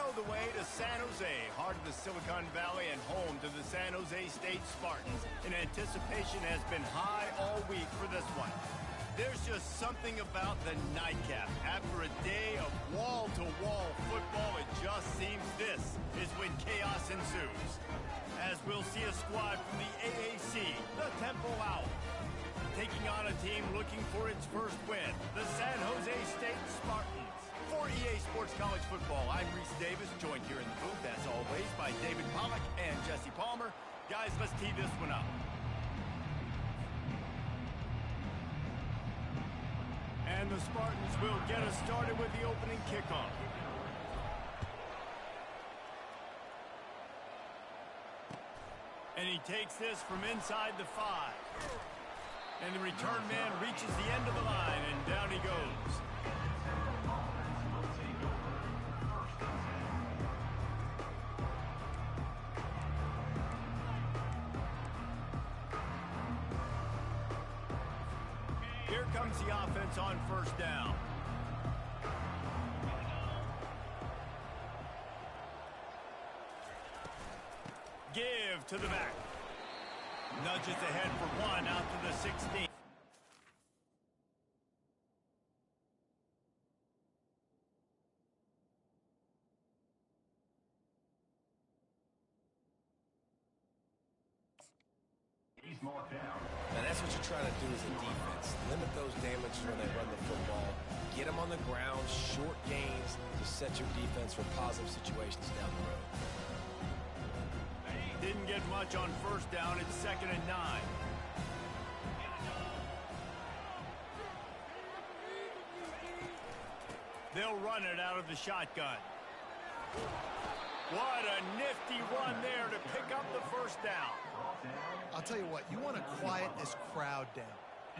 know the way to San Jose, heart of the Silicon Valley and home to the San Jose State Spartans. And anticipation has been high all week for this one. There's just something about the nightcap. After a day of wall-to-wall football, it just seems this is when chaos ensues. As we'll see a squad from the AAC, the Temple Owls, taking on a team looking for its first win, the San Jose State Spartans. For EA Sports College Football, I'm Reese Davis, joined here in the booth, as always, by David Pollack and Jesse Palmer. Guys, let's tee this one up. And the Spartans will get us started with the opening kickoff. And he takes this from inside the 5. And the return man reaches the end of the line, and down he goes. Here comes the offense on first down. Give to the back. Nudges ahead for one out to the 16. He's marked down. Now that's what you're trying to do as a defense. Limit those damages when they run the football. Get them on the ground, short gains to set your defense for positive situations down the road. Didn't get much on first down. It's 2nd and 9. They'll run it out of the shotgun. What a nifty run there to pick up the first down. I'll tell you what, you want to quiet this crowd down.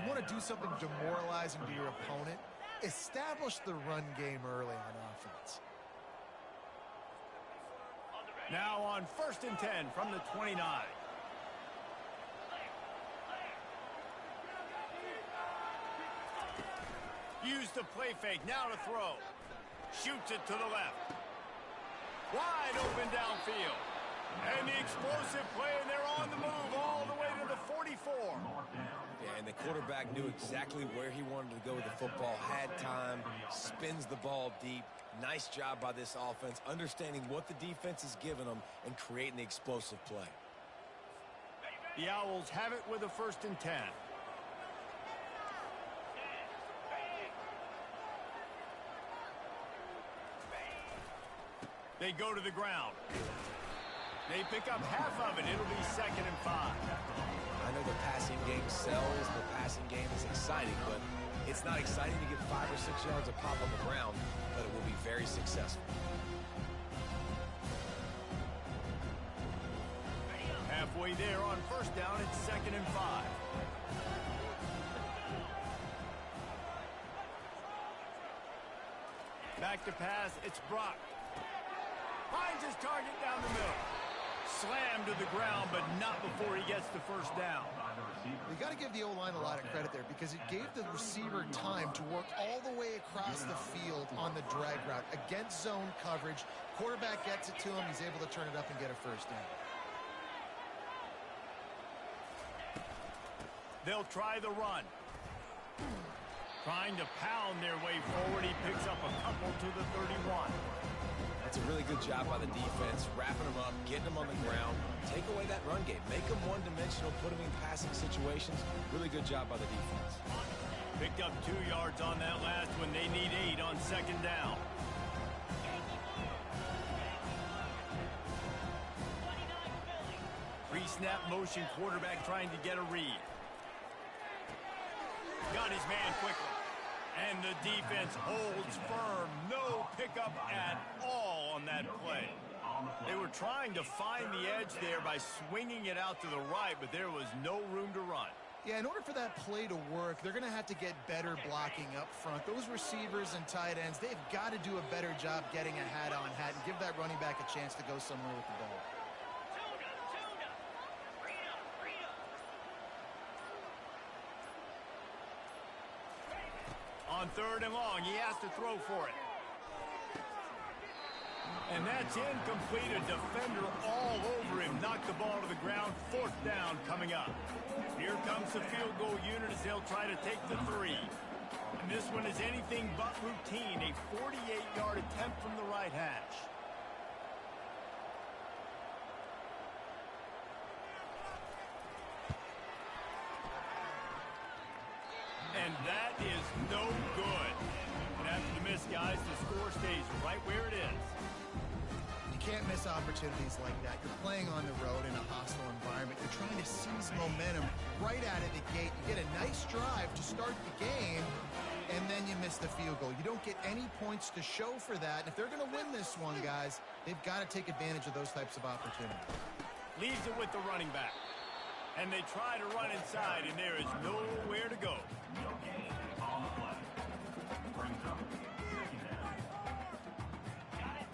You want to do something demoralizing to your opponent. Establish the run game early on offense. Now on 1st and 10 from the 29. Use the play fake, now to throw. Shoots it to the left. Wide open downfield. And the explosive play, and they're on the move all the way to the 44. Yeah, and the quarterback knew exactly where he wanted to go with the football, had time, spins the ball deep. Nice job by this offense, understanding what the defense is giving them and creating the explosive play. The Owls have it with a 1st and 10. They go to the ground. They pick up half of it. It'll be 2nd and 5. I know the passing game sells, the passing game is exciting, but it's not exciting to get 5 or 6 yards of pop on the ground, but it will be very successful. Halfway there on first down, it's 2nd and 5. Back to pass, it's Brock. Finds his target down the middle. Slammed to the ground, but not before he gets the first down. You got to give the O-line a lot of credit there because it gave the receiver time to work all the way across the field on the drag route. Against zone coverage, quarterback gets it to him, he's able to turn it up and get a first down. They'll try the run. Trying to pound their way forward, he picks up a couple to the 31. That's a really good job by the defense, wrapping them up, getting them on the ground. Take away that run game. Make them one-dimensional, put them in passing situations. Really good job by the defense. Picked up 2 yards on that last one. They need 8 on 2nd down. Pre-snap motion, quarterback trying to get a read. Got his man quickly. And the defense holds firm. No pickup at all on that play. They were trying to find the edge there by swinging it out to the right, but there was no room to run. Yeah, in order for that play to work, they're going to have to get better blocking up front. Those receivers and tight ends, they've got to do a better job getting a hat-on hat and give that running back a chance to go somewhere with the ball. On 3rd and long, he has to throw for it. And that's incomplete. A defender all over him. Knocked the ball to the ground. 4th down coming up. Here comes the field goal unit as they'll try to take the 3. And this one is anything but routine. A 48-yard attempt from the right hash. And that is no good. And after the miss, guys, the score stays right where it is. You can't miss opportunities like that. You're playing on the road in a hostile environment. You're trying to seize momentum right out of the gate. You get a nice drive to start the game, and then you miss the field goal. You don't get any points to show for that. And if they're going to win this one, guys, they've got to take advantage of those types of opportunities. Leaves it with the running back. And they try to run inside, and there is nowhere to go.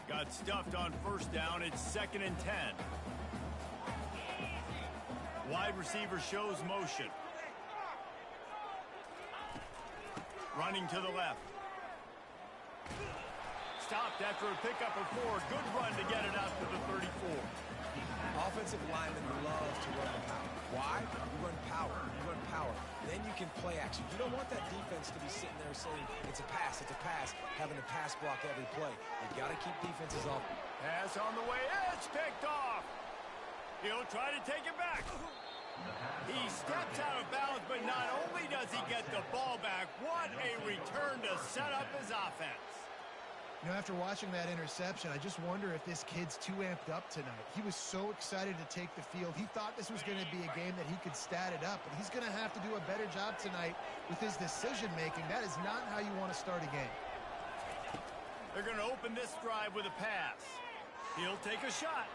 Got stuffed on 1st down. It's 2nd and 10. Wide receiver shows motion. Running to the left. Stopped after a pickup of 4. Good run to get it out to the 34. Offensive linemen love to run the power. Why? You run power. You run power. Then you can play action. You don't want that defense to be sitting there saying, it's a pass, having to pass block every play. You've got to keep defenses off. Pass on the way. It's picked off. He'll try to take it back. He steps out of bounds, but not only does he get the ball back, what a return to set up his offense. You know, after watching that interception, I just wonder if this kid's too amped up tonight. He was so excited to take the field. He thought this was going to be a game that he could stat it up, but he's going to have to do a better job tonight with his decision-making. That is not how you want to start a game. They're going to open this drive with a pass. He'll take a shot.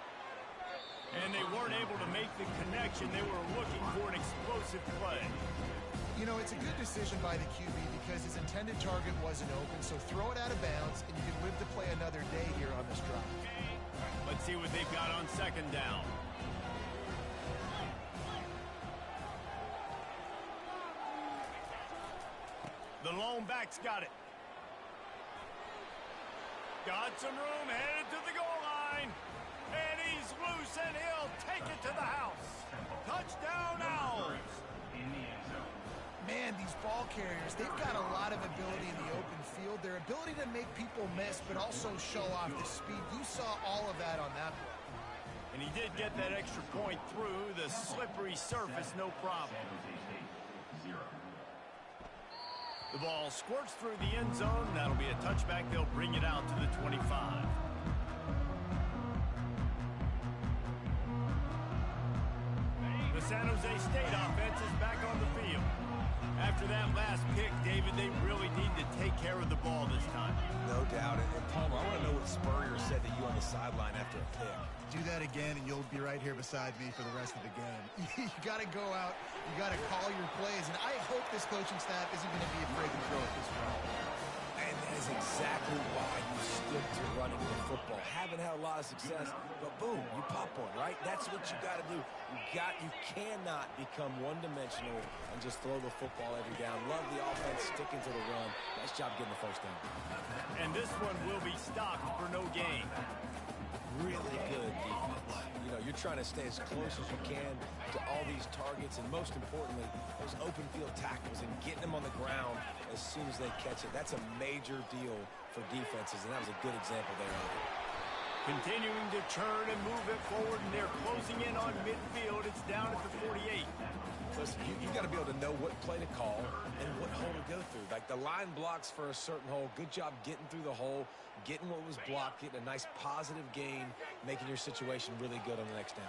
And they weren't able to make the connection. They were looking for an explosive play. You know, it's a good decision by the QB because his intended target wasn't open, so throw it out of bounds, and you can live to play another day here on this drive. Let's see what they've got on 2nd down. The lone back's got it. Got some room, headed to the goal line. And he's loose, and he'll take it to the house. Touchdown, Owls. Man, these ball carriers, they've got a lot of ability in the open field. Their ability to make people miss, but also show off the speed. You saw all of that on that play. And he did get that extra point through the slippery surface, no problem. The ball squirts through the end zone. That'll be a touchback. They'll bring it out to the 25. The San Jose State offense is back on the field. After that last pick, David, they really need to take care of the ball this time. No doubt. And Palmer, I want to know what Spurrier said to you on the sideline after a pick. Do that again, and you'll be right here beside me for the rest of the game. You got to go out. You got to call your plays. And I hope this coaching staff isn't going to be afraid to throw it this way. And that is exactly why you stick to running the football. Haven't had a lot of success, but boom, you pop one, right? That's what you got to do. You cannot become one-dimensional and just throw the football every down. Love the offense sticking to the run. Nice job getting the 1st down. And this one will be stopped for no gain. Really good defense. You know, you're trying to stay as close as you can to all these targets, and most importantly, those open field tackles and getting them on the ground as soon as they catch it. That's a major deal for defenses, and that was a good example there of it. Continuing to turn and move it forward, and they're closing in on midfield. It's down at the 48. Listen, you got to be able to know what play to call and what hole to go through. Like the line blocks for a certain hole. Good job getting through the hole, getting what was blocked, getting a nice positive gain, making your situation really good on the next down.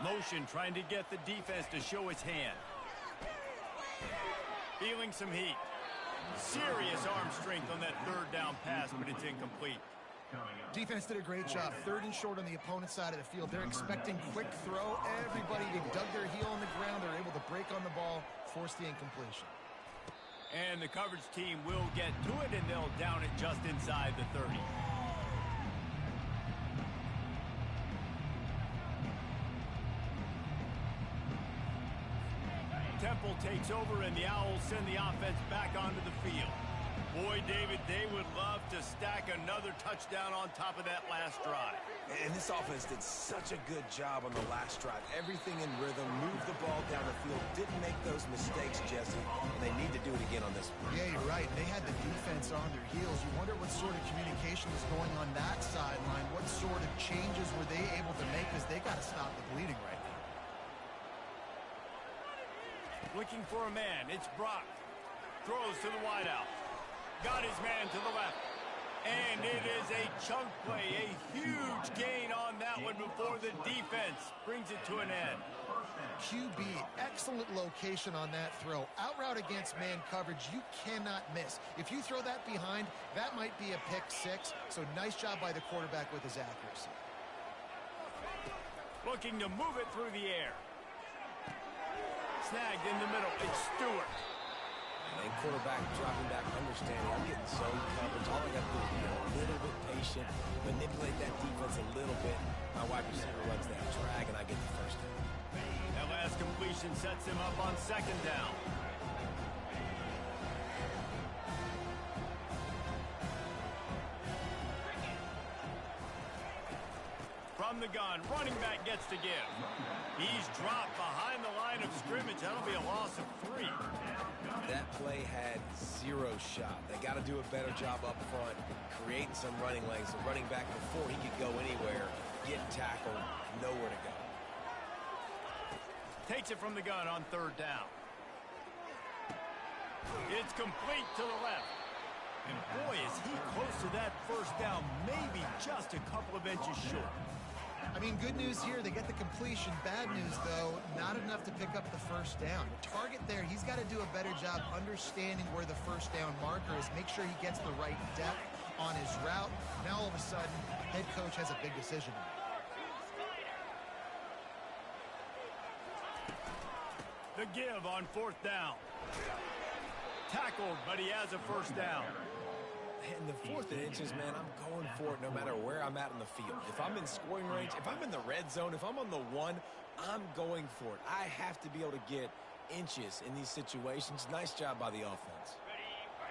Motion trying to get the defense to show its hand. Feeling some heat. Serious arm strength on that 3rd down pass, but it's incomplete. Defense did a great job. 3rd and short on the opponent's side of the field. They're expecting quick throw. Everybody, they dug their heel on the ground. They're able to break on the ball, force the incompletion. And the coverage team will get to it, and they'll down it just inside the 30. Temple takes over, and the Owls send the offense back onto the field. Boy, David, they would love to stack another touchdown on top of that last drive. And this offense did such a good job on the last drive. Everything in rhythm, moved the ball down the field, didn't make those mistakes, Jesse, and they need to do it again on this one. Yeah, you're right. They had the defense on their heels. You wonder what sort of communication was going on that sideline. What sort of changes were they able to make, because they got to stop the bleeding right now. Looking for a man. It's Brock. Throws to the wideout. Got his man to the left. And it is a chunk play. A huge gain on that one before the defense brings it to an end. QB, excellent location on that throw. Out route against man coverage, you cannot miss. If you throw that behind, that might be a pick six. So nice job by the quarterback with his accuracy. Looking to move it through the air. Snagged in the middle. It's Stewart. And quarterback dropping back, understanding I'm getting zone coverage. All I got to do is be a little bit patient, manipulate that defense a little bit. My wide receiver runs that drag, and I get the first down. That last completion sets him up on second down. From the gun, running back gets to give. He's dropped behind the line of scrimmage. That'll be a loss of 3. That play had 0 shot. They got to do a better job up front, creating some running lanes. The running back, before he could go anywhere, get tackled, nowhere to go. Takes it from the gun on third down. It's complete to the left. And boy, is he close to that first down, maybe just a couple of inches short. I mean, good news here, they get the completion. Bad news, though, not enough to pick up the first down. The target there, he's got to do a better job understanding where the first down marker is, make sure he gets the right depth on his route. Now, all of a sudden, head coach has a big decision to make. The give on fourth down. Tackled, but he has a first down. In the 4th and inches, man, I'm going for it no matter where I'm at in the field. If I'm in scoring range, if I'm in the red zone, if I'm on the 1, I'm going for it. I have to be able to get inches in these situations. Nice job by the offense.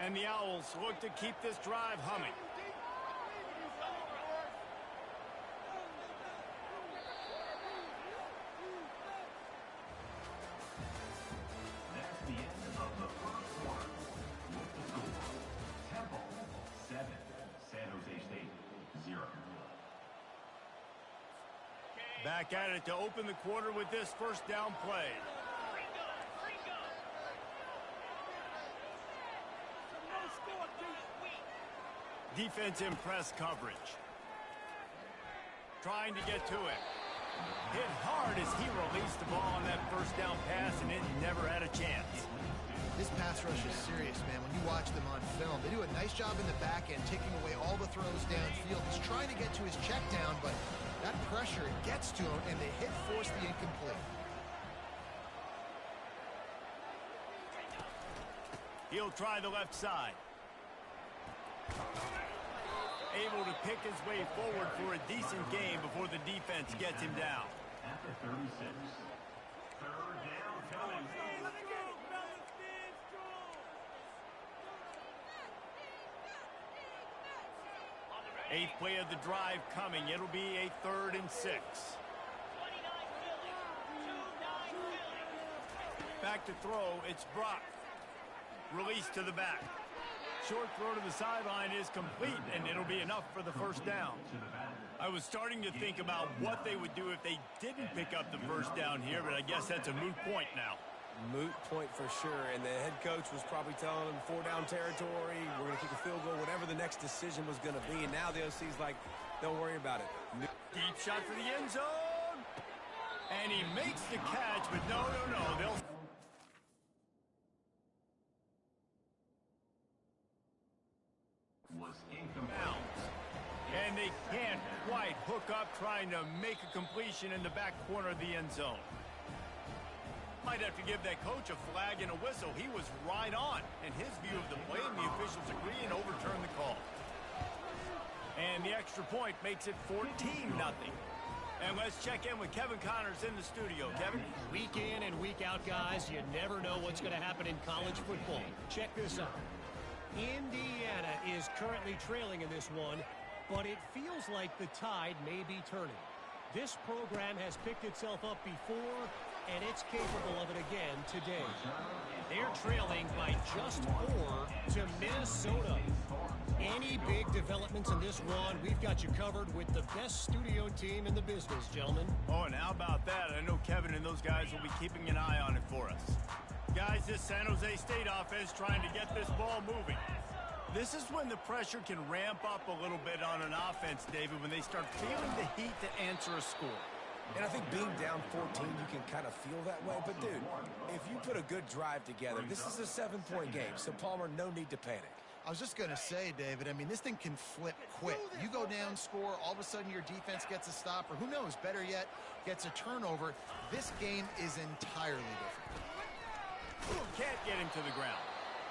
And the Owls look to keep this drive humming. That's the end of the first quarter. With the score, Temple 7, San Jose State 0. Back at it to open the quarter with this first down play. Defense in press coverage. Trying to get to it. Hit hard as he released the ball on that first down pass, and it never had a chance. This pass rush is serious, man. When you watch them on film, they do a nice job in the back end, taking away all the throws downfield. He's trying to get to his check down, but that pressure gets to him, and the hit forced the incomplete. He'll try the left side. Able to pick his way forward for a decent game before the defense gets him down. At the 36. Third down coming. 8th play of the drive coming. It'll be a 3rd and 6. Back to throw. It's Brock. Release to the back. Short throw to the sideline is complete, and it'll be enough for the first down. I was starting to think about what they would do if they didn't pick up the first down here, but I guess that's a moot point now. Moot point for sure, and the head coach was probably telling him 4-down territory, we're going to kick a field goal, whatever the next decision was going to be, and now the OC's like, don't worry about it. Deep shot for the end zone, and he makes the catch, but no, they'll... Was incomplete. And they can't quite hook up trying to make a completion in the back corner of the end zone. Might have to give that coach a flag and a whistle. He was right on in his view of the play, and the officials agree and overturn the call. And the extra point makes it 14-0. And let's check in with Kevin Connors in the studio. Kevin? Week in and week out, guys, you never know what's going to happen in college football. Check this out. Indiana is currently trailing in this one, but it feels like the tide may be turning. This program has picked itself up before, and it's capable of it again today. They're trailing by just 4 to Minnesota. Any big developments in this one, we've got you covered with the best studio team in the business, gentlemen. Oh, and how about that? I know Kevin and those guys will be keeping an eye on it for us. Guys, this San Jose State offense trying to get this ball moving. This is when the pressure can ramp up a little bit on an offense, David, when they start feeling the heat to answer a score. And I think being down 14, you can kind of feel that way. But, dude, if you put a good drive together, this is a 7-point game. So, Palmer, no need to panic. I was just going to say, David, I mean, this thing can flip quick. You go down, score, all of a sudden your defense gets a stop, or who knows, better yet, gets a turnover. This game is entirely different. Can't get him to the ground.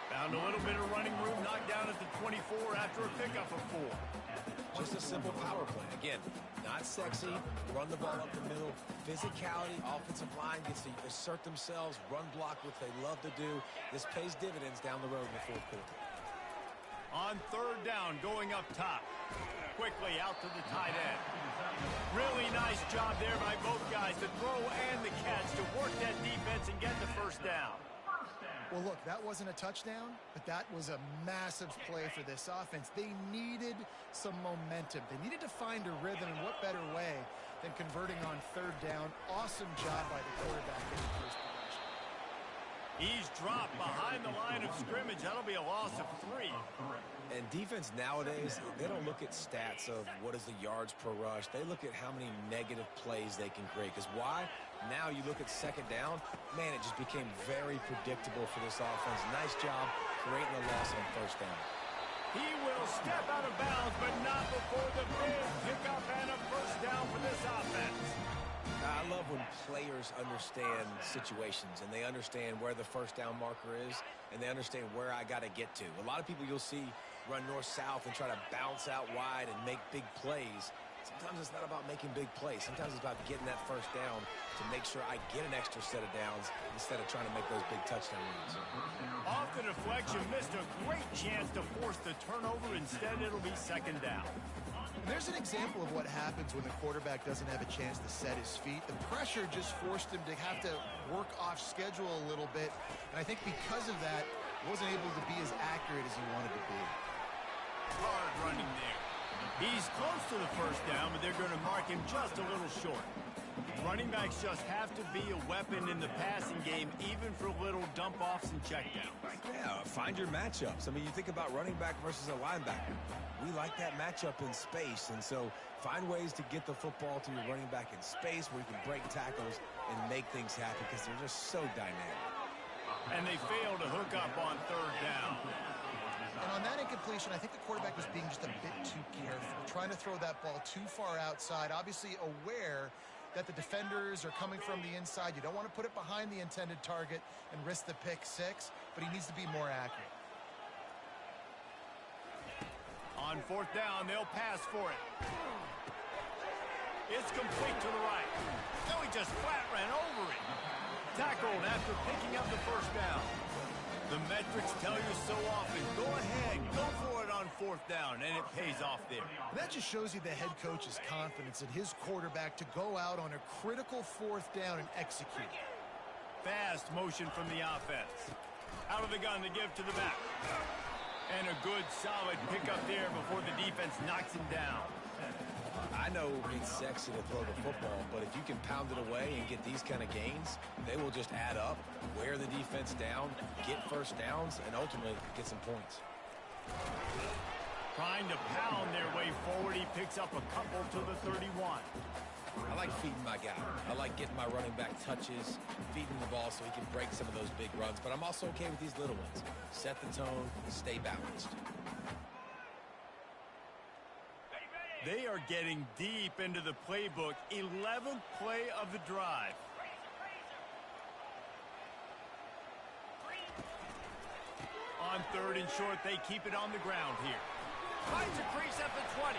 Found a little bit of running room, knocked down at the 24 after a pickup of 4. Just a simple power play. Again, not sexy, run the ball up the middle, physicality, offensive line gets to assert themselves, run block, which they love to do. This pays dividends down the road in the fourth quarter. On 3rd down, going up top. Quickly out to the tight end. Really nice job there by both guys, the throw and the catch, to work that defense and get the first down. Well, look, that wasn't a touchdown, but that was a massive play for this offense. They needed some momentum. They needed to find a rhythm, and what better way than converting on 3rd down. Awesome job by the quarterback in the first possession. He's dropped behind the line of scrimmage. That'll be a loss of 3. And defense nowadays, they don't look at stats of what is the yards per rush. They look at how many negative plays they can create. Because why? Now you look at 2nd down, man, it just became very predictable for this offense. Nice job creating a loss on 1st down. He will step out of bounds, but not before the big pickup and a first down for this offense. I love when players understand situations and they understand where the 1st down marker is and they understand where I got to get to. A lot of people you'll see run north-south and try to bounce out wide and make big plays. Sometimes it's not about making big plays. Sometimes it's about getting that 1st down to make sure I get an extra set of downs instead of trying to make those big touchdown runs. Off the deflection, missed a great chance to force the turnover. Instead, it'll be 2nd down. And there's an example of what happens when the quarterback doesn't have a chance to set his feet. The pressure just forced him to have to work off schedule a little bit. And I think because of that, he wasn't able to be as accurate as he wanted to be. Hard running there. He's close to the 1st down, but they're going to mark him just a little short. Running backs just have to be a weapon in the passing game, even for little dump-offs and checkdowns. Yeah, find your matchups. I mean, you think about running back versus a linebacker. We like that matchup in space, and so find ways to get the football to your running back in space where you can break tackles and make things happen because they're just so dynamic. And they fail to hook up on 3rd down. And on that incompletion, I think the quarterback was being just a bit too careful, trying to throw that ball too far outside, obviously aware that the defenders are coming from the inside. You don't want to put it behind the intended target and risk the pick 6, but he needs to be more accurate. On 4th down, they'll pass for it. It's complete to the right. No, he just flat ran over it. Tackled after picking up the 1st down. The metrics tell you so often, go ahead, go for it on 4th down, and it pays off there. That just shows you the head coach's confidence in his quarterback to go out on a critical 4th down and execute. Fast motion from the offense. Out of the gun to give to the back. And a good, solid pickup there before the defense knocks him down. I know it's sexy to throw the football, but if you can pound it away and get these kind of gains, they will just add up, wear the defense down, get 1st downs, and ultimately get some points. Trying to pound their way forward, he picks up a couple to the 31. I like feeding my guy. I like getting my running back touches, feeding the ball so he can break some of those big runs, but I'm also okay with these little ones. Set the tone, stay balanced. They are getting deep into the playbook. 11th play of the drive. On 3rd and short, they keep it on the ground here. Finds a crease at the 20.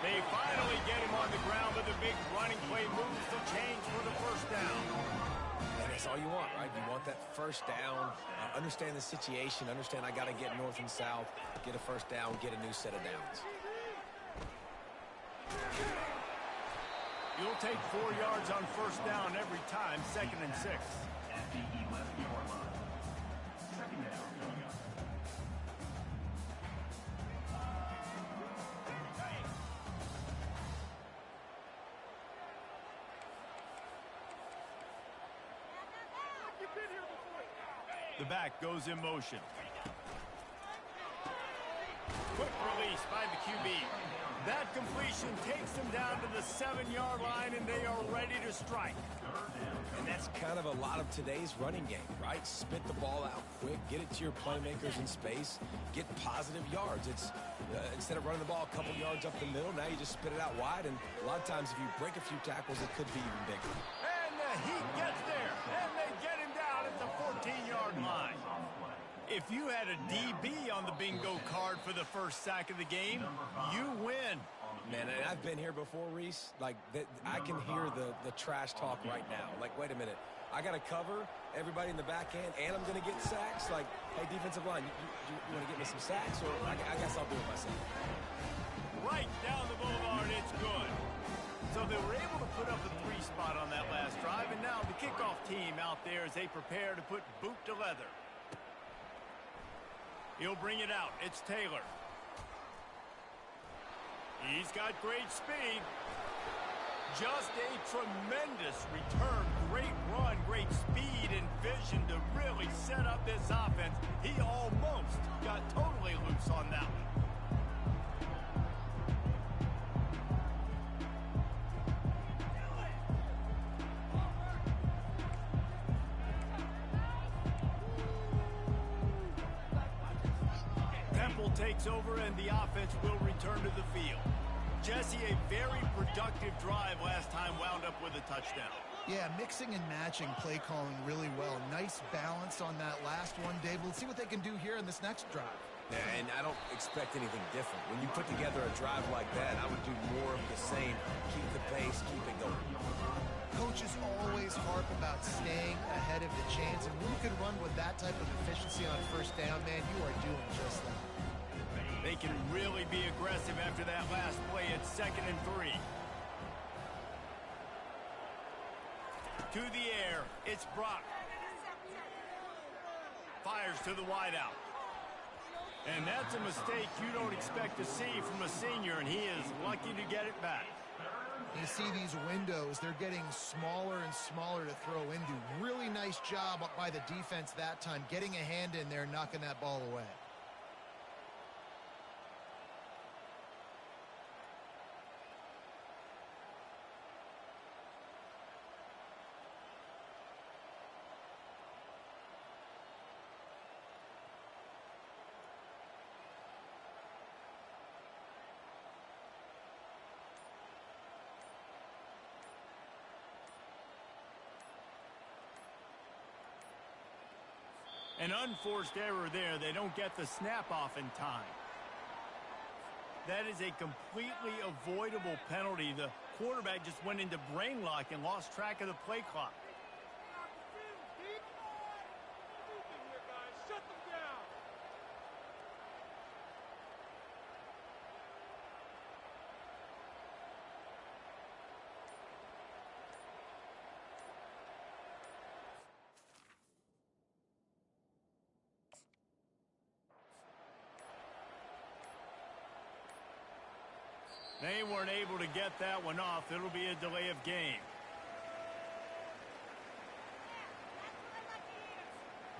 They finally get him on the ground, but the big running play moves the change for the first down. And that's all you want, right? You want that first down, understand the situation, understand I got to get north and south, get a first down, get a new set of downs. You'll take 4 yards on first down every time, 2nd and 6. At the 11-yard line. Second down coming up. The back goes in motion. Quick release by the QB. That completion takes them down to the 7-yard line, and they are ready to strike. And that's kind of a lot of today's running game, right? Spit the ball out quick, get it to your playmakers in space, get positive yards. It's instead of running the ball a couple yards up the middle, now you just spit it out wide, and a lot of times if you break a few tackles, it could be even bigger. And the heat gets there, and they get him down at the 14-yard line. If you had a DB on the bingo card for the first sack of the game, you win. Man, and I've been here before, Reese. Like, I can hear the trash talk right now. Like, wait a minute. I got to cover everybody in the back end, and I'm going to get sacks? Like, hey, defensive line, you want to get me some sacks? Or I guess I'll do it myself. Right down the boulevard, it's good. So they were able to put up a 3 spot on that last drive, and now the kickoff team out there as they prepare to put boot to leather. He'll bring it out. It's Taylor. He's got great speed. Just a tremendous return. Great run, great speed and vision to really set up this offense. He almost got totally loose on that one. Takes over and the offense will return to the field. Jesse, a very productive drive last time, wound up with a touchdown. Yeah, mixing and matching play calling really well. Nice balance on that last one, Dave. Let's see what they can do here in this next drive. Yeah, and I don't expect anything different. When you put together a drive like that, I would do more of the same. Keep the pace, keep it going. Coaches always harp about staying ahead of the chains, and when you can run with that type of efficiency on first down, man, you are doing just that. They can really be aggressive after that last play. It's 2nd and 3. To the air, it's Brock. Fires to the wideout. And that's a mistake you don't expect to see from a senior, and he is lucky to get it back. You see these windows, they're getting smaller and smaller to throw into. Really nice job by the defense that time, getting a hand in there, knocking that ball away. An unforced error there. They don't get the snap off in time. That is a completely avoidable penalty. The quarterback just went into brain lock and lost track of the play clock. They weren't able to get that one off. It'll be a delay of game.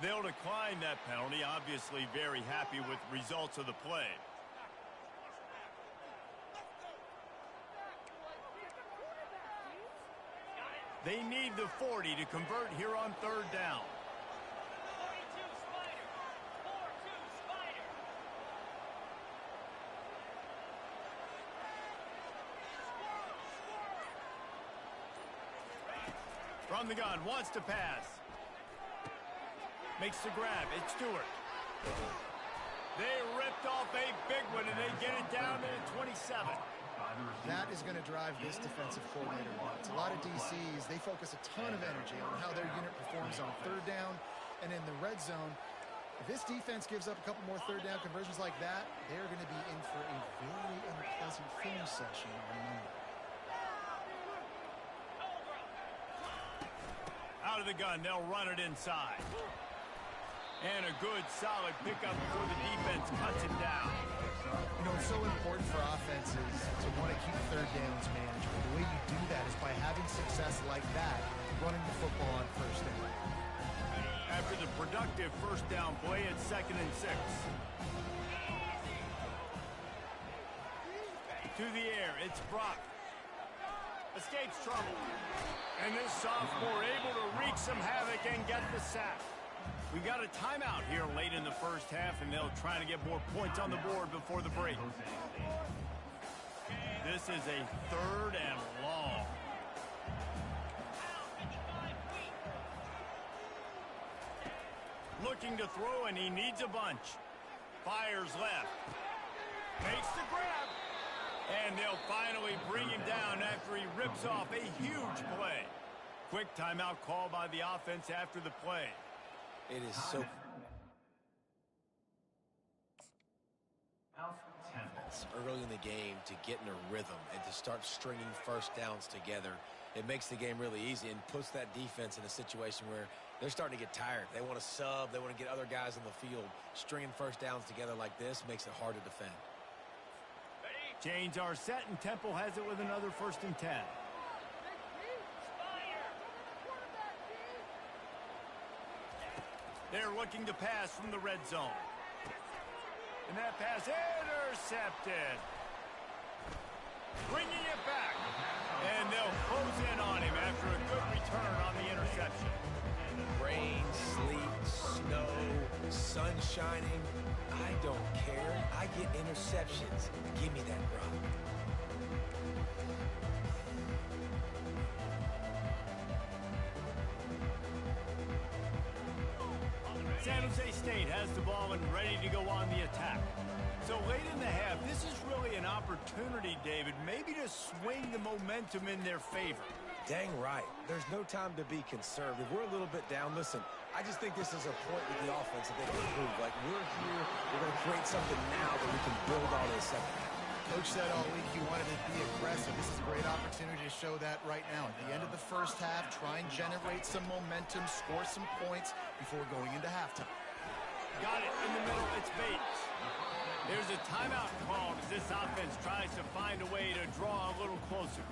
They'll decline that penalty. Obviously very happy with results of the play. They need the 40 to convert here on 3rd down. From the gun, wants to pass. Makes the grab. It's Stewart. They ripped off a big one, and they get it down to the 27. That is going to drive this defensive coordinator nuts. A lot of DCs, they focus a ton of energy on how their unit performs on third down and in the red zone. If this defense gives up a couple more third down conversions like that, they're going to be in for a very unpleasant film session on Monday. Out of the gun, they'll run it inside. And a good, solid pickup before the defense cuts it down. You know, it's so important for offenses to want to keep third downs manageable. The way you do that is by having success like that, running the football on first down. After the productive first down play, it's 2nd and 6. To the air, it's Brock. Escapes trouble. And this sophomore able to wreak some havoc and get the sack. We got a timeout here late in the first half, and they'll try to get more points on the board before the break. This is a 3rd and long. Looking to throw, and he needs a bunch. Fires left. Makes the grab. And they'll finally bring him down after he rips off a huge play. Quick timeout call by the offense after the play. It is so... early in the game to get in a rhythm and to start stringing first downs together. It makes the game really easy and puts that defense in a situation where they're starting to get tired. They want to sub. They want to get other guys on the field. Stringing first downs together like this makes it hard to defend. Chains are set, and Temple has it with another 1st and 10. They're looking to pass from the red zone. And that pass intercepted. Bringing it back. And they'll close in on him after a good return on the interception. Rain, sleet, snow, sun shining. I don't care. I get interceptions. Give me that rock. San Jose State has the ball and ready to go on the attack. So late in the half, this is really an opportunity, David, maybe to swing the momentum in their favor. Dang right. There's no time to be conservative. We're a little bit down. Listen, I just think this is a point with the offense that they can improve. Like, we're here. We're going to create something now that we can build on in the second half. Coach said all week he wanted to be aggressive. This is a great opportunity to show that right now. At the end of the first half, try and generate some momentum, score some points before going into halftime. Got it in the middle. It's Bates. There's a timeout called as this offense tries to find a way to draw a little closer.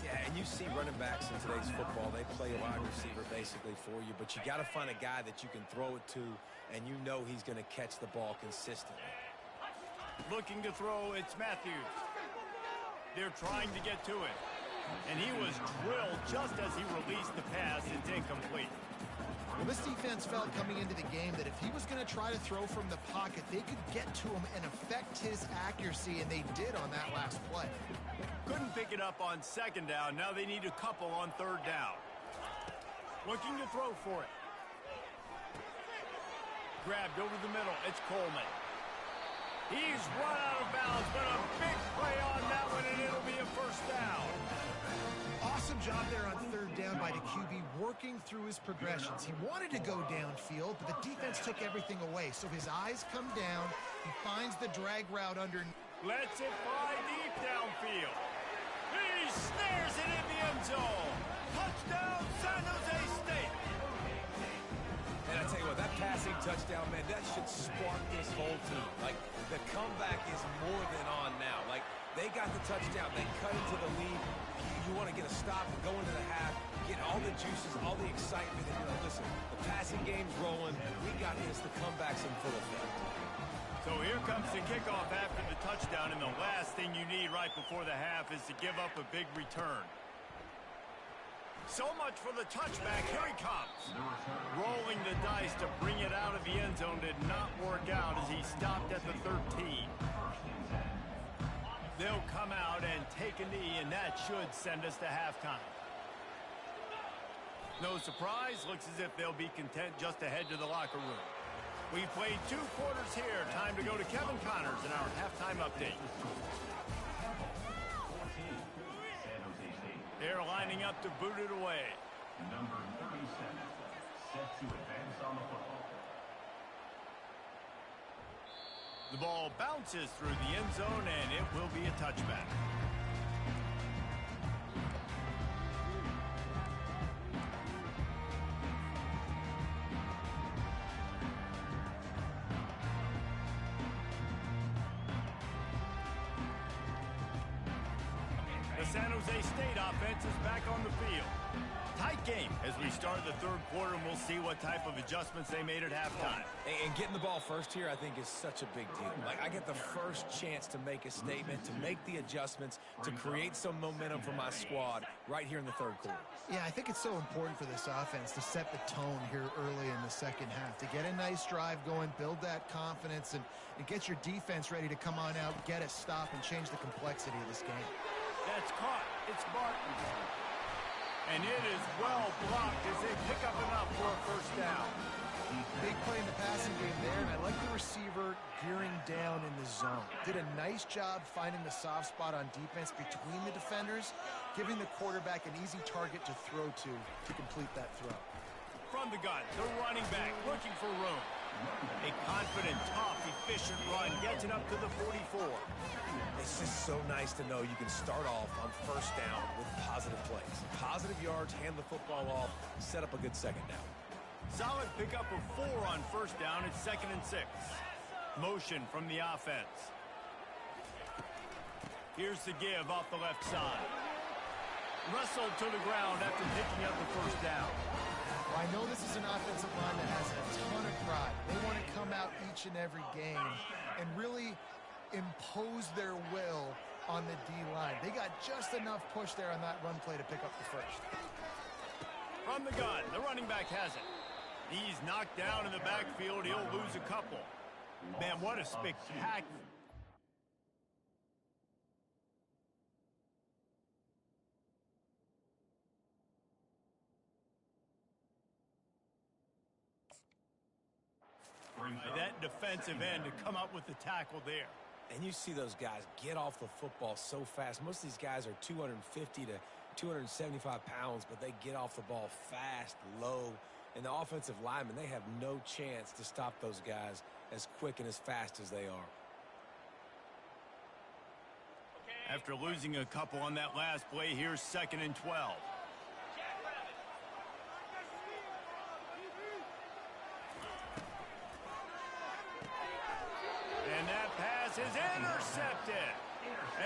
Yeah, and you see running backs in today's football, they play a wide receiver basically for you, but you got to find a guy that you can throw it to, and you know he's going to catch the ball consistently. Looking to throw, it's Matthews. They're trying to get to it. And he was drilled just as he released the pass. It's incomplete. Well, this defense felt coming into the game that if he was going to try to throw from the pocket, they could get to him and affect his accuracy, and they did on that last play. Couldn't pick it up on 2nd down. Now they need a couple on 3rd down. Looking to throw for it. Grabbed over the middle. It's Coleman. He's run out of bounds, but a big play on that one, and it'll be a 1st down. Awesome job there on 3rd down by the QB, working through his progressions. He wanted to go downfield, but the defense took everything away. So his eyes come down. He finds the drag route under. Lets it fly deep downfield. He snares it in the end zone. Touchdown, San Jose State. And I tell you what, that passing touchdown, man, that should spark this whole team. Like, the comeback is more than on now. Like, they got the touchdown. They cut into the lead. You want to get a stop and go into the half, get all the juices, all the excitement. And, you know, listen, the passing game's rolling. We got this. The comeback's in full effect. So here comes the kickoff after the touchdown, and the last thing you need right before the half is to give up a big return. So much for the touchback. Here he comes. Rolling the dice to bring it out of the end zone did not work out as he stopped at the 13. They'll come out and take a knee, and that should send us to halftime. No surprise. Looks as if they'll be content just to head to the locker room. We played 2 quarters here. Time to go to Kevin Connors in our halftime update. lining up to boot it away. Number 37, set to advance on the football. The ball bounces through the end zone, and it will be a touchback. The San Jose State offense is back on the field. Tight game as we start the third quarter, and we'll see what type of adjustments they made at halftime. And getting the ball first here, I think, is such a big deal. Like, I get the first chance to make a statement, to make the adjustments, to create some momentum for my squad right here in the third quarter. Yeah, I think it's so important for this offense to set the tone here early in the second half, to get a nice drive going, build that confidence, and get your defense ready to come on out, get a stop, and change the complexity of this game. That's caught. It's Barton. And it is well blocked as they pick up enough for a first down. Big play in the passing game there, and I like the receiver gearing down in the zone. Did a nice job finding the soft spot on defense between the defenders, giving the quarterback an easy target to throw to complete that throw. From the gun, the running back looking for room. A confident, tough, efficient run gets it up to the 44. It's just so nice to know you can start off on first down with positive plays. Positive yards, hand the football off, set up a good second down. Solid pickup of 4 on first down. It's 2nd and 6. Motion from the offense. Here's the give off the left side. Wrestled to the ground after picking up the first down. Well, I know this is an offensive line that has a ton of pride. They want to come out each and every game and really impose their will on the D-line. They got just enough push there on that run play to pick up the first. From the gun, the running back has it. He's knocked down in the backfield. He'll lose a couple. Man, what a spectacular. That defensive end to come up with the tackle there. And you see those guys get off the football so fast. Most of these guys are 250 to 275 pounds, but they get off the ball fast, low. And the offensive linemen, they have no chance to stop those guys as quick and as fast as they are. After losing a couple on that last play, here's 2nd and 12. And that pass is intercepted.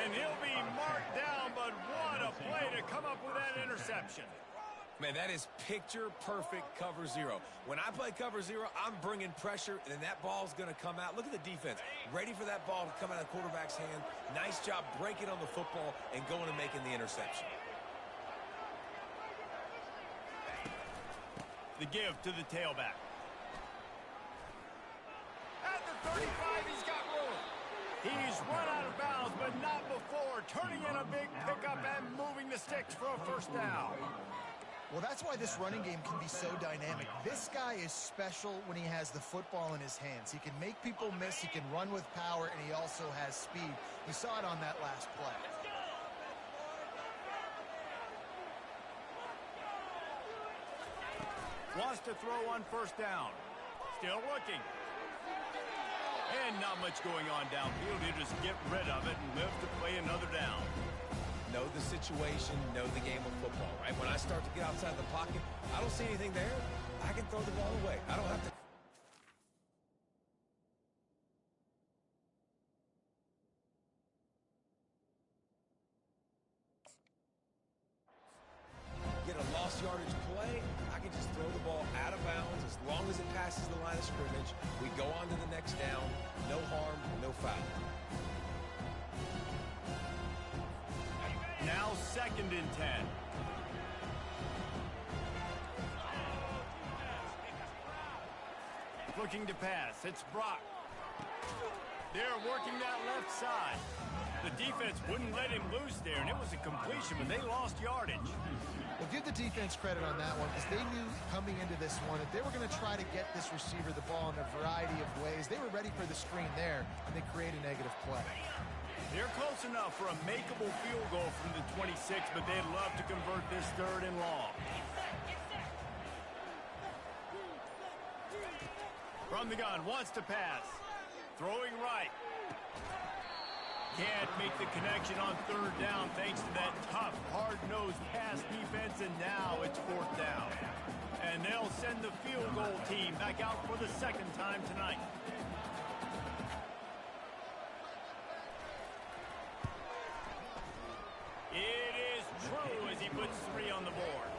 And he'll be marked down, but what a play to come up with that interception. Man, that is picture-perfect cover zero. When I play cover zero, I'm bringing pressure, and then that ball's going to come out. Look at the defense. Ready for that ball to come out of the quarterback's hand. Nice job breaking on the football and going and making the interception. The give to the tailback. At the 35, he's got room. He's run out of bounds, but not before. Turning in a big pickup and moving the sticks for a first down. Well, that's why this running game can be so dynamic. This guy is special when he has the football in his hands. He can make people miss, he can run with power, and he also has speed. You saw it on that last play. Wants to throw on first down. Still looking. And not much going on downfield. He'll just get rid of it and live to play another down. Know the situation, know the game of football, right? When I start to get outside the pocket, I don't see anything there. I can throw the ball away. I don't have to. Get a lost yardage play, I can just throw the ball out of bounds as long as it passes the line of scrimmage. We go on to the next down. No harm, no foul. Now 2nd and 10. Looking to pass. It's Brock. They're working that left side. The defense wouldn't let him loose there, and it was a completion, but they lost yardage. Well, give the defense credit on that one, because they knew coming into this one that they were going to try to get this receiver the ball in a variety of ways. They were ready for the screen there, and they create a negative play. They're close enough for a makeable field goal from the 26, but they'd love to convert this 3rd and long. From the gun, wants to pass. Throwing right. Can't make the connection on 3rd down thanks to that tough, hard-nosed pass defense, and now it's 4th down. And they'll send the field goal team back out for the 2nd time tonight. It is true as he puts 3 on the board.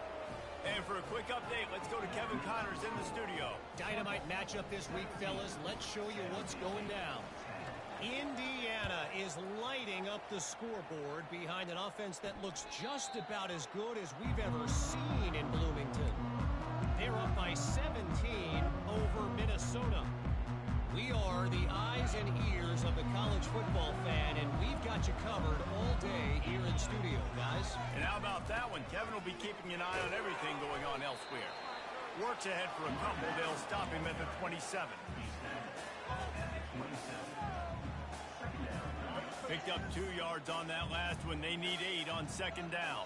And for a quick update, let's go to Kevin Connors in the studio. Dynamite matchup this week, fellas. Let's show you what's going down. Indiana is lighting up the scoreboard behind an offense that looks just about as good as we've ever seen in Bloomington. They're up by 17 over Minnesota. We are the eyes and ears of the college football fan, and we've got you covered all day here in studio, guys. And how about that one? Kevin will be keeping an eye on everything going on elsewhere. Works ahead for a couple. They'll stop him at the 27. Picked up 2 yards on that last one. They need 8 on 2nd down.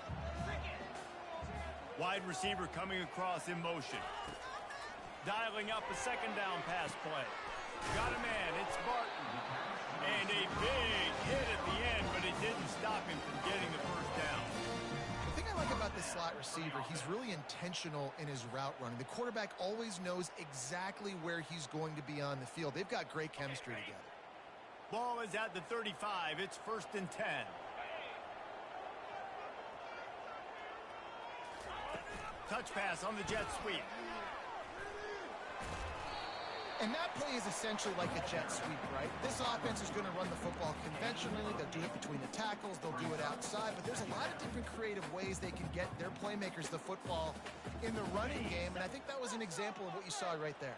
Wide receiver coming across in motion. Dialing up a 2nd down pass play. Got a man, it's Barton. And a big hit at the end, but it didn't stop him from getting the 1st down. The thing I like about this slot receiver, he's really intentional in his route running. The quarterback always knows exactly where he's going to be on the field. They've got great chemistry together. Ball is at the 35. It's 1st and 10. Touch pass on the jet sweep. And that play is essentially like a jet sweep, right? This offense is going to run the football conventionally. They'll do it between the tackles. They'll do it outside. But there's a lot of different creative ways they can get their playmakers the football in the running game. And I think that was an example of what you saw right there.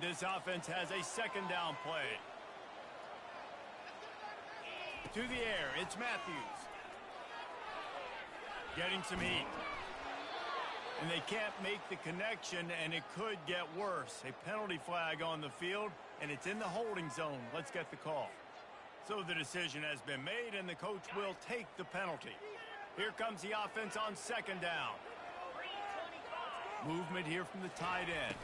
This offense has a 2nd down play. To the air, it's Matthews. Getting some heat. And they can't make the connection, and it could get worse. A penalty flag on the field, and it's in the holding zone. Let's get the call. So the decision has been made, and the coach will take the penalty. Here comes the offense on 2nd down. Movement here from the tight end.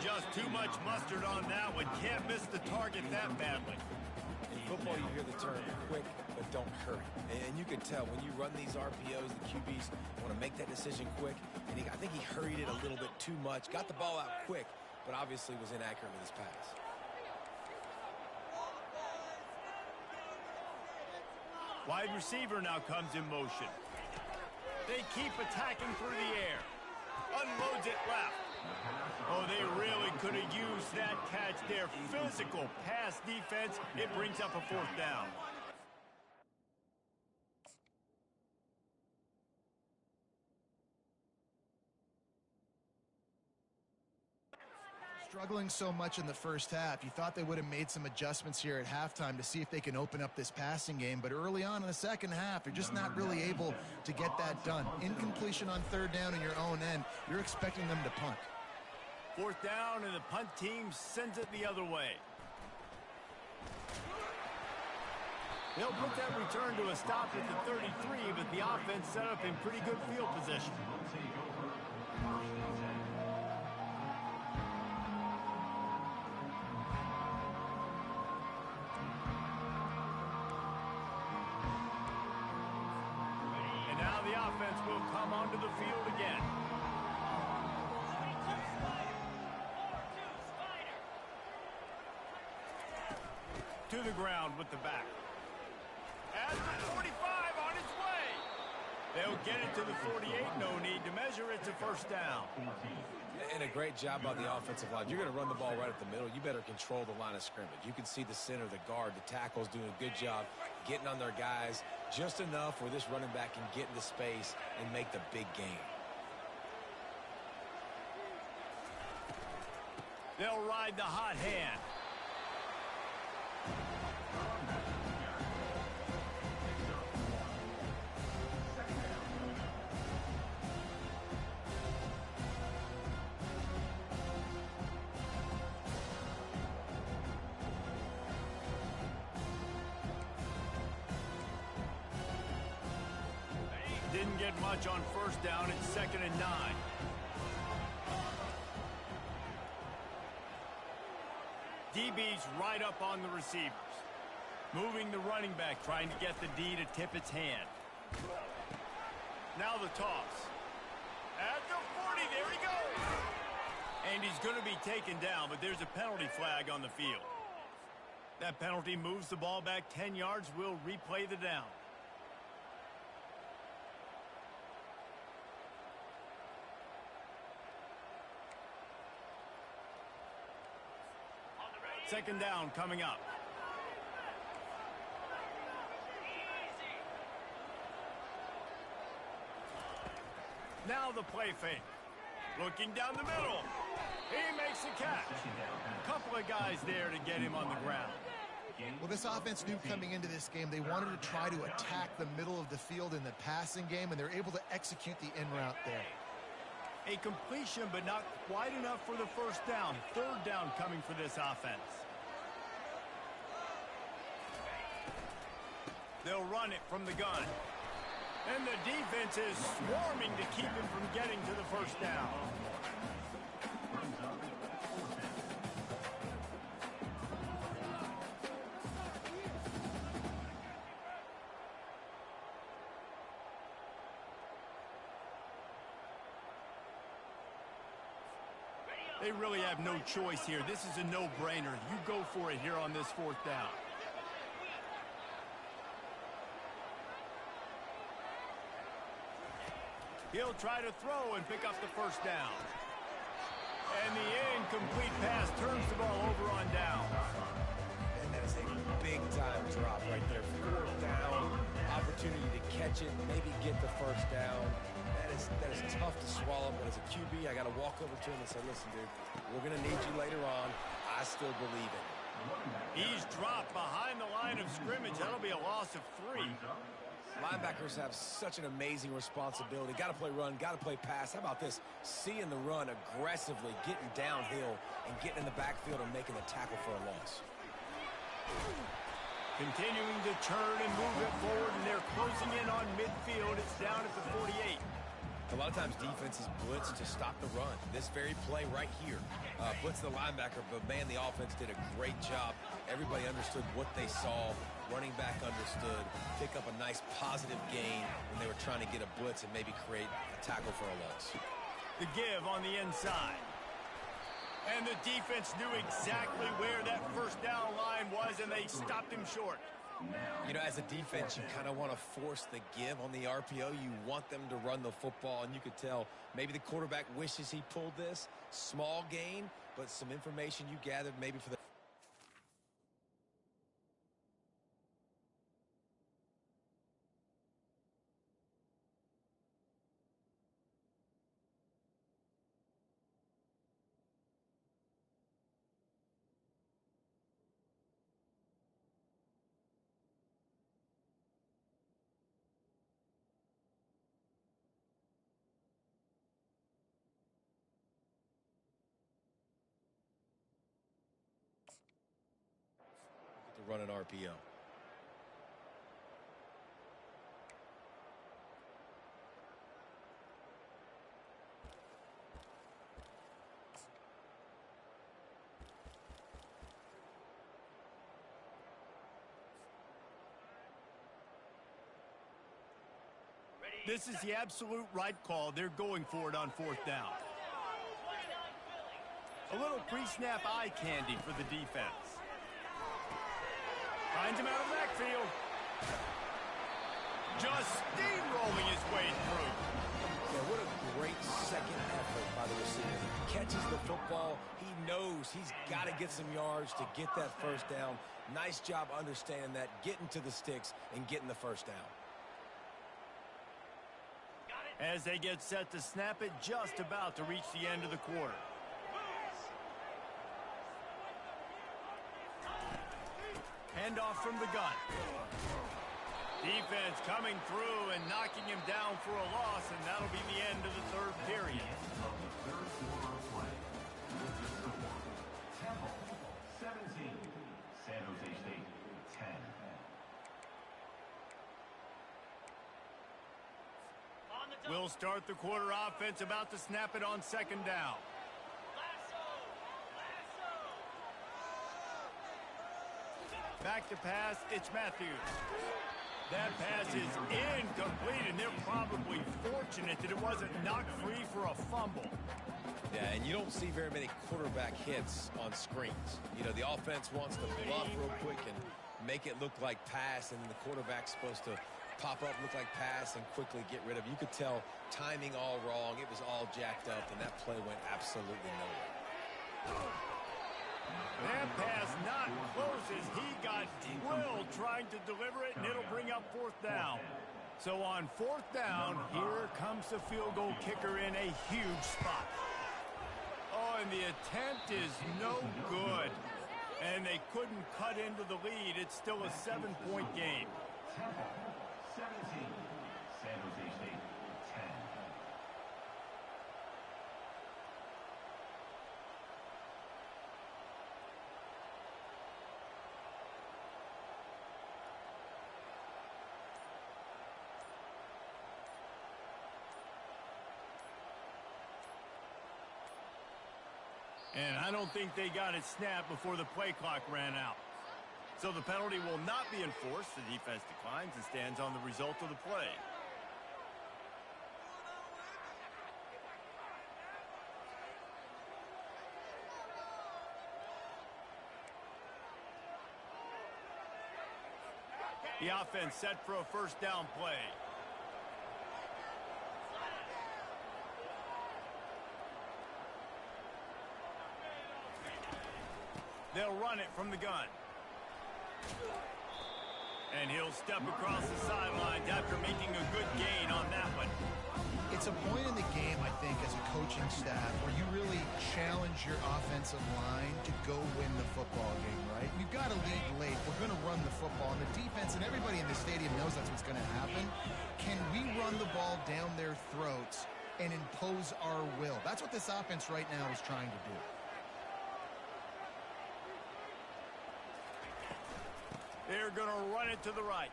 Just too much mustard on that one. Can't miss the target that badly. In football, you hear the term quick, but don't hurry. And you can tell when you run these RPOs, the QBs want to make that decision quick. And I think he hurried it a little bit too much. Got the ball out quick, but obviously was inaccurate with his pass. Wide receiver now comes in motion. They keep attacking through the air. Unloads it left. Oh, they really could have used that catch there. Physical pass defense. It brings up a 4th down. Struggling so much in the first half, you thought they would have made some adjustments here at halftime to see if they can open up this passing game. But early on in the second half, they're just not really able to get that done. Incompletion on 3rd down in your own end. You're expecting them to punt. 4th down, and the punt team sends it the other way. They'll put that return to a stop at the 33, but the offense set up in pretty good field position. And now the offense will come onto the field again. To the ground with the back. At the 45 on its way. They'll get it to the 48. No need to measure. It's a 1st down. And a great job by the offensive line. You're going to run the ball right at the middle. You better control the line of scrimmage. You can see the center, the guard, the tackles doing a good job getting on their guys just enough where this running back can get into space and make the big game. They'll ride the hot hand. didn't get much on first down. It's 2nd and 9. DB's right up on the receivers. Moving the running back, trying to get the D to tip its hand. Now the toss. At the 40, there he goes. And he's going to be taken down, but there's a penalty flag on the field. That penalty moves the ball back 10 yards. We'll replay the down. Second down coming up. Now the play fake. Looking down the middle. He makes the catch. A couple of guys there to get him on the ground. Well, this offense knew coming into this game they wanted to try to attack the middle of the field in the passing game, and they're able to execute the in route there. A completion, but not quite enough for the first down. Third down coming for this offense. They'll run it from the gun. And the defense is swarming to keep him from getting to the first down. They really have no choice here. This is a no-brainer. You go for it here on this fourth down. He'll try to throw and pick up the first down. And the incomplete pass turns the ball over on down. And that is a big-time drop right there. Fourth down, opportunity to catch it, maybe get the first down. That is tough to swallow, but as a QB, I got to walk over to him and say, listen, dude, we're going to need you later on. I still believe it. He's dropped behind the line of scrimmage. That'll be a loss of 3. Linebackers have such an amazing responsibility. Got to play run, got to play pass. How about this? Seeing the run aggressively, getting downhill, and getting in the backfield and making the tackle for a loss. Continuing to turn and move it forward, and they're closing in on midfield. It's down at the 48. A lot of times defenses blitz to stop the run. This very play right here, blitz the linebacker, but man, the offense did a great job. Everybody understood what they saw. Running back understood. Pick up a nice positive gain when they were trying to get a blitz and maybe create a tackle for a loss. The give on the inside. And the defense knew exactly where that first down line was, and they stopped him short. You know, as a defense, you kind of want to force the give on the RPO. You want them to run the football, and you could tell maybe the quarterback wishes he pulled this. Small gain, but some information you gathered maybe for the run an RPO. This is the absolute right call. They're going for it on fourth down. A little pre-snap eye candy for the defense. Finds him out of the backfield. Just steamrolling his way through. Yeah, what a great second effort by the receiver. He catches the football. He knows he's got to get some yards to get that first down. Nice job understanding that, getting to the sticks and getting the first down. As they get set to snap it, just about to reach the end of the quarter. Handoff from the gun. Defense coming through and knocking him down for a loss, and that'll be the end of the third period. Temple 17, San Jose State 10. We'll start the quarter offense, about to snap it on second down. Back to pass, it's Matthews. That pass is incomplete, and they're probably fortunate that it wasn't knocked free for a fumble. Yeah, and you don't see very many quarterback hits on screens. You know, the offense wants to bluff real quick and make it look like pass, and the quarterback's supposed to pop up, look like pass, and quickly get rid of it. You could tell timing all wrong. It was all jacked up, and that play went absolutely nowhere. That pass not close as he got drilled trying to deliver it, and it'll bring up fourth down. So on fourth down, here comes the field goal kicker in a huge spot. Oh, and the attempt is no good. And they couldn't cut into the lead. It's still a 7-point game. 17. San Jose State, 10. And I don't think they got it snapped before the play clock ran out. So the penalty will not be enforced. The defense declines and stands on the result of the play. The offense set for a first down play. They'll run it from the gun. And he'll step across the sidelines after making a good gain on that one. It's a point in the game, I think, as a coaching staff, where you really challenge your offensive line to go win the football game, right? We've got to lead late. We're going to run the football. And the defense and everybody in the stadium knows that's what's going to happen. Can we run the ball down their throats and impose our will? That's what this offense right now is trying to do. They're going to run it to the right.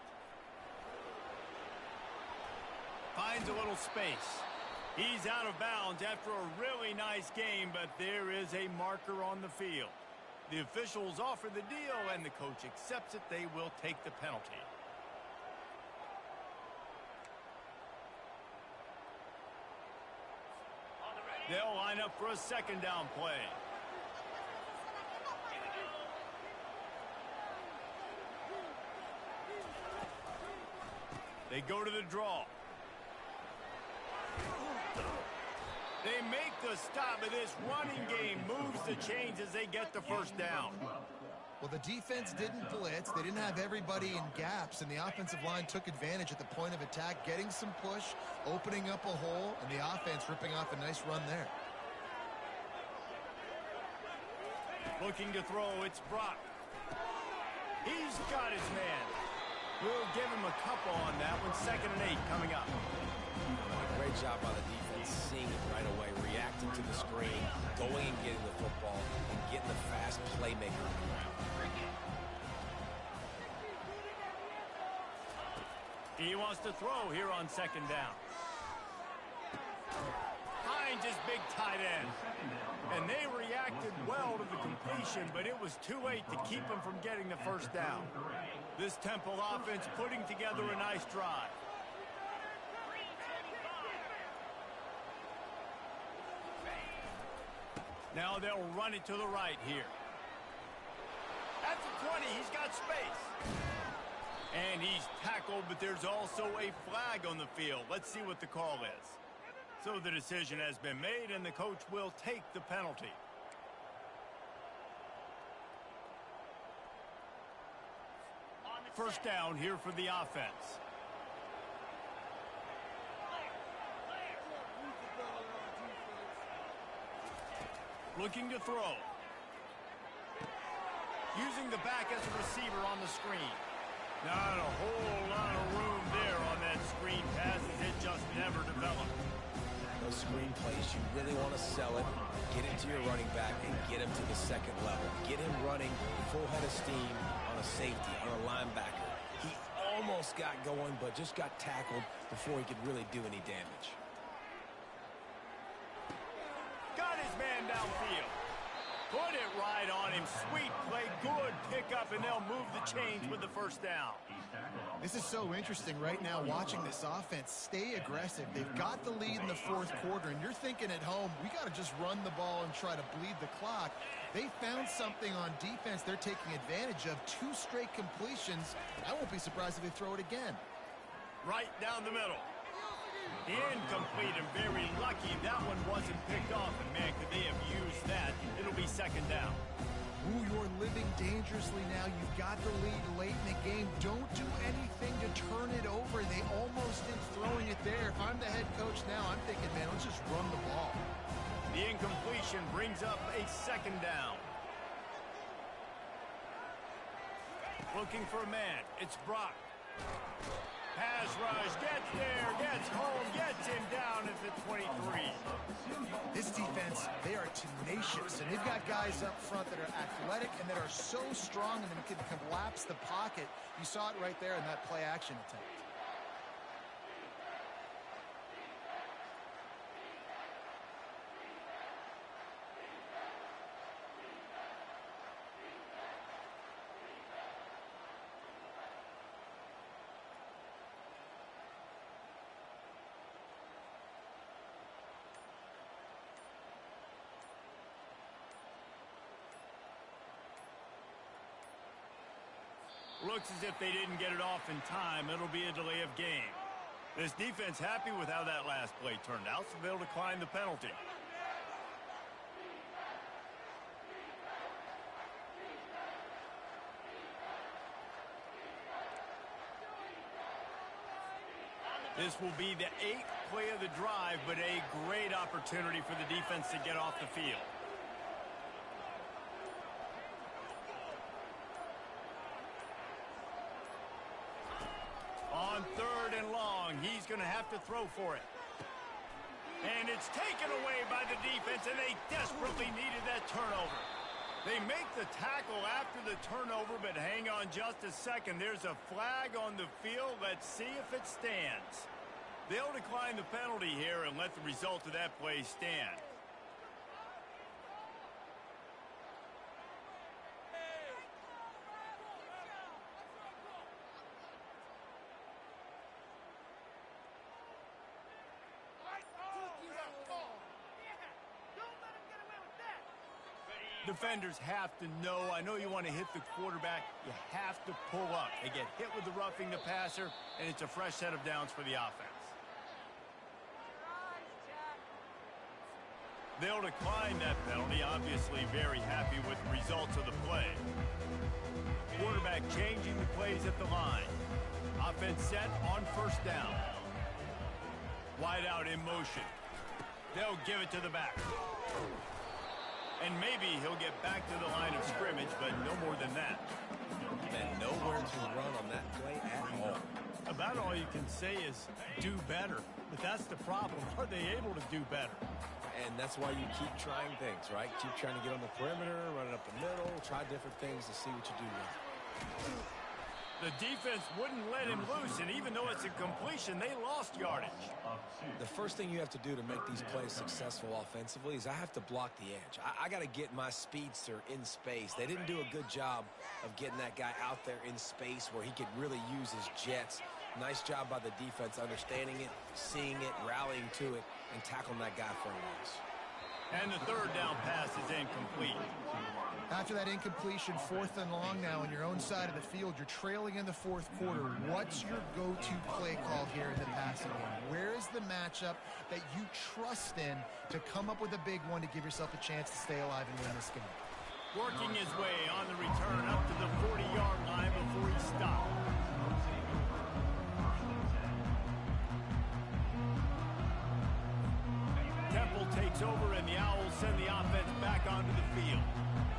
Finds a little space. He's out of bounds after a really nice game, but there is a marker on the field. The officials offer the deal, and the coach accepts it. They will take the penalty. They'll line up for a second down play. They go to the draw. They make the stop, but this running game moves the chains as they get the first down. Well, the defense didn't blitz. They didn't have everybody in gaps, and the offensive line took advantage at the point of attack, getting some push, opening up a hole, and the offense ripping off a nice run there. Looking to throw, it's Brock. He's got his man. We'll give him a couple on that one. 2nd and 8 coming up. Great job by the defense, seeing it right away, reacting to the screen, going and getting the football, and getting the fast playmaker on the ground. He wants to throw here on 2nd down. Hines is big tight end. And they reacted well to the completion, but it was too late to keep them from getting the first down. This Temple offense putting together a nice drive. Now they'll run it to the right here. At the 20, he's got space. And he's tackled, but there's also a flag on the field. Let's see what the call is. So the decision has been made, and the coach will take the penalty. First down here for the offense. Looking to throw. Using the back as a receiver on the screen. Not a whole lot of room there on that screen pass, as it just never developed. Those screen plays, you really want to sell it, get it to your running back, and get him to the second level. Get him running full head of steam on a safety, on a linebacker. He almost almost got going, but just got tackled before he could really do any damage. Got his man downfield. Put it right on him. Sweet play. Good pickup, and they'll move the chains with the first down. This is so interesting right now watching this offense stay aggressive. They've got the lead in the fourth quarter, and you're thinking at home, we got to just run the ball and try to bleed the clock. They found something on defense they're taking advantage of. 2 straight completions. I won't be surprised if they throw it again. Right down the middle. Incomplete, and very lucky that one wasn't picked off. And, man, could they have used that? It'll be second down. Ooh, you're living dangerously now. You've got the lead late in the game. Don't do anything to turn it over. They almost did throwing it there. If I'm the head coach now, I'm thinking, man, let's just run the ball. The incompletion brings up a second down. Looking for a man. It's Brock. Pass rush, gets there, gets home, gets him down at the 23. This defense, they are tenacious, and they've got guys up front that are athletic and that are so strong and can collapse the pocket. You saw it right there in that play-action attempt. Looks as if they didn't get it off in time. It'll be a delay of game. This defense happy with how that last play turned out, so they'll decline the penalty. This will be the 8th play of the drive, but a great opportunity for the defense to get off the field. On 3rd and long, he's going to have to throw for it. And it's taken away by the defense, and they desperately needed that turnover. They make the tackle after the turnover, but hang on just a second. There's a flag on the field. Let's see if it stands. They'll decline the penalty here and let the result of that play stand. Defenders have to know, I know you want to hit the quarterback, you have to pull up. They get hit with the roughing the passer, and it's a fresh set of downs for the offense. They'll decline that penalty, obviously very happy with the results of the play. Quarterback changing the plays at the line. Offense set on 1st down. Wide out in motion. They'll give it to the back. And maybe he'll get back to the line of scrimmage, but no more than that. And nowhere to run on that play at all. About all you can say is do better. But that's the problem. Are they able to do better? And that's why you keep trying things, right? Keep trying to get on the perimeter, run it up the middle, try different things to see what you do with it. The defense wouldn't let him loose, and even though it's a completion, they lost yardage. The first thing you have to do to make these plays successful offensively is I have to block the edge. I got to get my speedster in space. They didn't do a good job of getting that guy out there in space where he could really use his jets. Nice job by the defense understanding it, seeing it, rallying to it, and tackling that guy for a loss. And the 3rd down pass is incomplete. After that incompletion, 4th and long now on your own side of the field, you're trailing in the 4th quarter. What's your go-to play call here in the passing game? Where is the matchup that you trust in to come up with a big one to give yourself a chance to stay alive and win this game? Working his way on the return up to the 40-yard line before he stopped. Temple takes takes over, and the Owls send the offense back onto the field.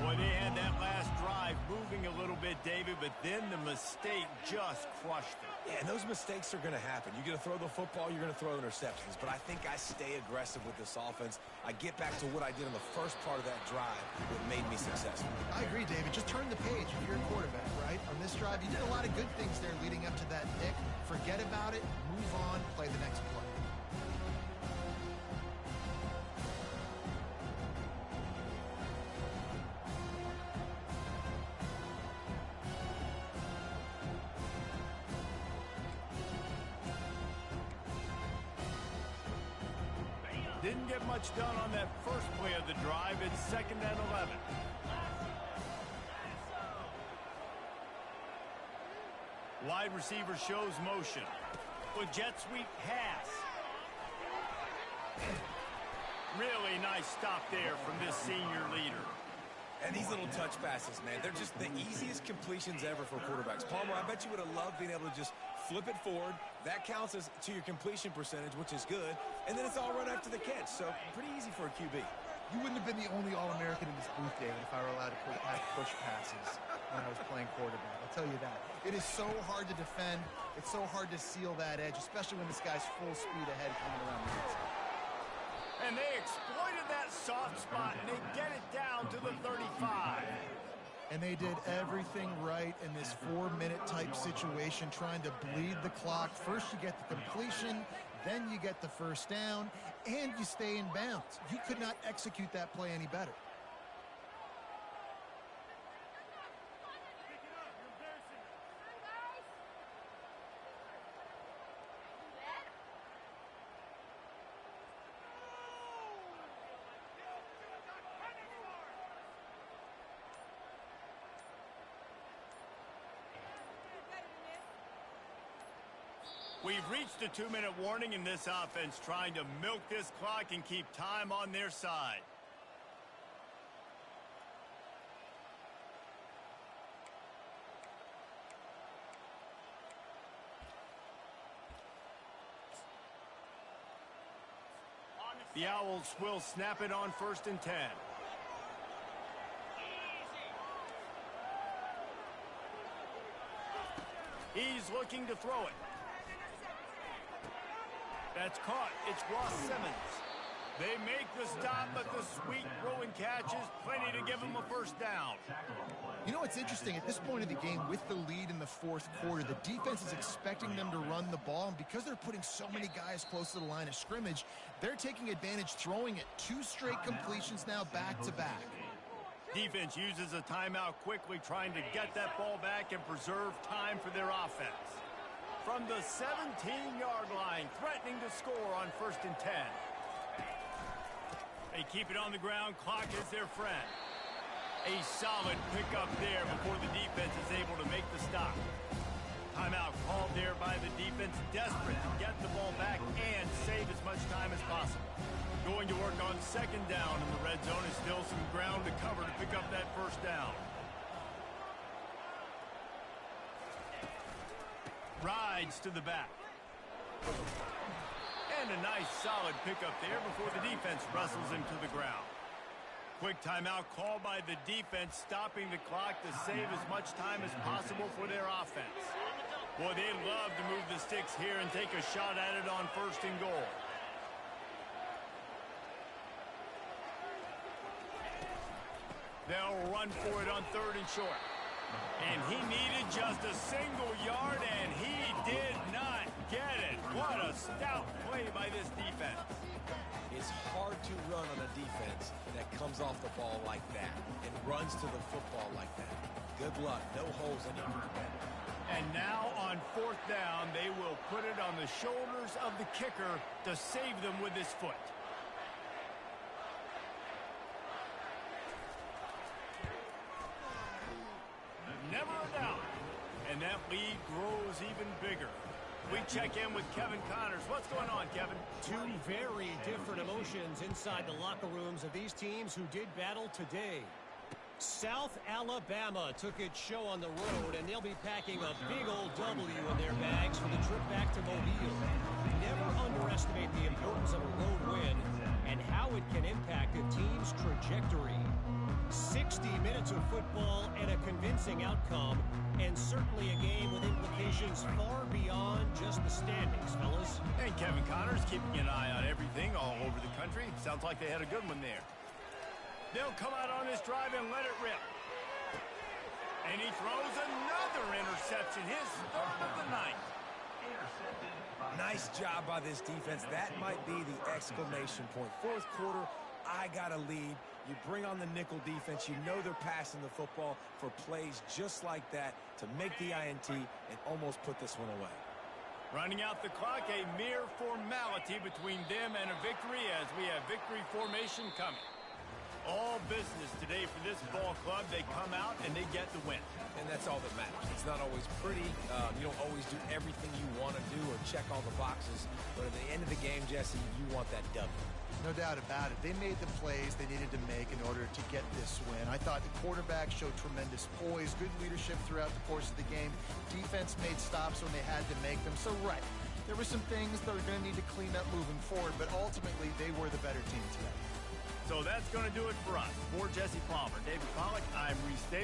Boy, they had that last drive moving a little bit, David, but then the mistake just crushed them. Yeah, and those mistakes are going to happen. You're going to throw the football, you're going to throw interceptions. But I think I stay aggressive with this offense. I get back to what I did in the first part of that drive that made me successful. I agree, David. Just turn the page if you're a quarterback, right? On this drive, you did a lot of good things there leading up to that pick. Forget about it, move on, play the next play. Didn't get much done on that first play of the drive. It's 2nd and 11. Wide receiver shows motion. With jet sweep pass. Really nice stop there from this senior leader. And these little touch passes, man, they're just the easiest completions ever for quarterbacks. Palmer, I bet you would have loved being able to just flip it forward. That counts as to your completion percentage, which is good. And then it's all run after the catch. So pretty easy for a QB. You wouldn't have been the only All-American in this booth, David, if I were allowed to push passes when I was playing quarterback. I'll tell you that. It is so hard to defend. It's so hard to seal that edge, especially when this guy's full speed ahead coming around the outside. And they exploited that soft spot, and they get it down to the 35. And they did everything right in this 4-minute type situation, trying to bleed the clock. First you get the completion, then you get the first down, and you stay in bounds. You could not execute that play any better. We've reached a 2-minute warning in this offense, trying to milk this clock and keep time on their side. The Owls will snap it on 1st and 10. He's looking to throw it. That's caught. It's Ross Simmons. They make the stop, but the sweet throwing catch is plenty to give them a first down. You know what's interesting? At this point of the game, with the lead in the 4th quarter, the defense is expecting them to run the ball, and because they're putting so many guys close to the line of scrimmage, they're taking advantage, throwing it. 2 straight completions now back-to-back. Defense uses a timeout quickly, trying to get that ball back and preserve time for their offense. From the 17-yard line, threatening to score on 1st and 10. They keep it on the ground. Clock is their friend. A solid pickup there before the defense is able to make the stop. Timeout called there by the defense, desperate to get the ball back and save as much time as possible. Going to work on 2nd down in the red zone. Is still some ground to cover to pick up that first down. Rides to the back. And a nice solid pickup there before the defense wrestles him to the ground. Quick timeout called by the defense, stopping the clock to save as much time as possible for their offense. Boy, they'd love to move the sticks here and take a shot at it on 1st and goal. They'll run for it on 3rd and short. And he needed just a single yard, and he did not get it. What a stout play by this defense. It's hard to run on a defense that comes off the ball like that and runs to the football like that. Good luck. No holes anymore. And now on 4th down, they will put it on the shoulders of the kicker to save them with his foot. Never a doubt. And that lead grows even bigger. We check in with Kevin Connors. What's going on, Kevin? 2 very different emotions inside the locker rooms of these teams who did battle today. South Alabama took its show on the road, and they'll be packing a big old W in their bags for the trip back to Mobile. Never underestimate the importance of a road win and how it can impact a team's trajectory. 60 minutes of football and a convincing outcome, and certainly a game with implications far beyond just the standings, fellas. And Kevin Connors keeping an eye on everything all over the country. Sounds like they had a good one there. They'll come out on this drive and let it rip. And he throws another interception, his third of the night. Nice job by this defense. That might be the exclamation point. Fourth quarter, I got a lead. You bring on the nickel defense. You know they're passing the football for plays just like that to make the INT and almost put this one away. Running out the clock, a mere formality between them and a victory as we have victory formation coming. All business today for this ball club. They come out and they get the win. And that's all that matters. It's not always pretty. You don't always do everything you want to do or check all the boxes. But at the end of the game, Jesse, you want that W. No doubt about it. They made the plays they needed to make in order to get this win. I thought the quarterback showed tremendous poise, good leadership throughout the course of the game. Defense made stops when they had to make them. So, right, there were some things that are going to need to clean up moving forward, but ultimately they were the better team today. So that's going to do it for us. For Jesse Palmer, David Pollack, I'm Reese Davis.